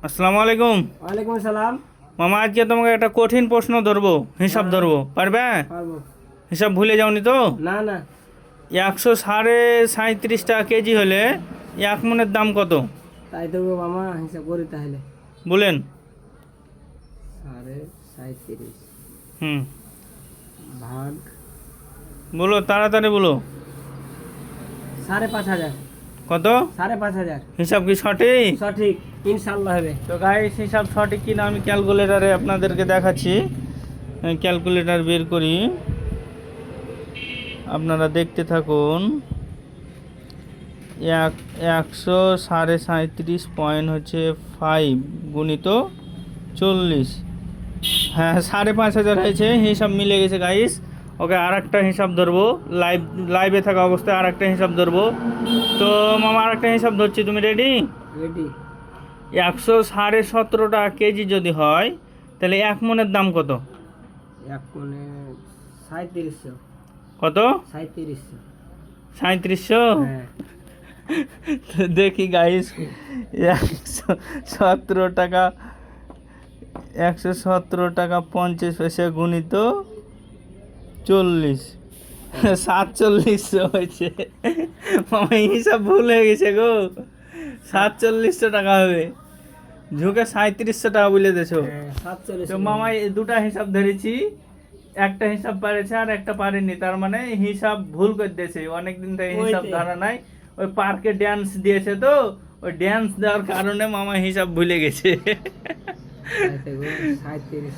আসসালামু আলাইকুম। ওয়ালাইকুম আসসালাম। মামা, আজকে তোমাকে একটা কঠিন প্রশ্ন ধরবো, হিসাব ধরবো, পারবে? পারবো। হিসাব ভুলে যাওনি তো? না না, 137.37 টাকা কেজি হলে 1 মনের দাম কত? তাই তো গো মামা, হিসাব করি তাহলে। বলেন। 37.37 হুম, ভাগ বলো তাড়াতাড়ি বলো। 5,500। কত? 5,500 হিসাব কি সঠিক? সঠিক, ইনশাল্লাহ হবে। তো গাইস, হিসাব সঠিক কিনা আমি ক্যালকুলেটারে আপনাদেরকে দেখাচ্ছি। ক্যালকুলেটার বের করি, আপনারা দেখতে থাকুন। 137.37 হচ্ছে 5 গুণিত 40। হ্যাঁ, 5,500 হয়েছে, হিসাব মিলে গেছে গাইস। ওকে, আর একটা হিসাব ধরবো, লাইভে থাকা অবস্থায় আর একটা হিসাব ধরবো। তো মামা, আর একটা হিসাব ধরছি, তুমি রেডি? রেডি। 117.17 টাকা কেজি যদি হয়, তাহলে 1 মনের দাম কত? এক কোণে 3700। কত? 3700। 3700। হ্যাঁ। তো দেখি গাইস, 117 টাকা 117 টাকা 50 পয়সা গুণিত 40, 4700 হয়েছে। মামা, হিসাব ভুল হয়ে গেছে গো, 4700 টাকা হবে। ঝুঁকে 3700 টাকা বলে দেছো। হ্যাঁ, 47। তো মামা, এই দুটা হিসাব ধরেছি, একটা হিসাব পারেছে আর একটা পারেনি, তার মানে হিসাব ভুল করে দিয়েছে। অনেকদিন থেকে হিসাব ওইটাই। ধরা নাই, ওই পার্কে ড্যান্স দিয়েছে তো, ওই ড্যান্স দেওয়ার কারণে মামা হিসাব ভুলে গেছে। তাই তো গো, 37।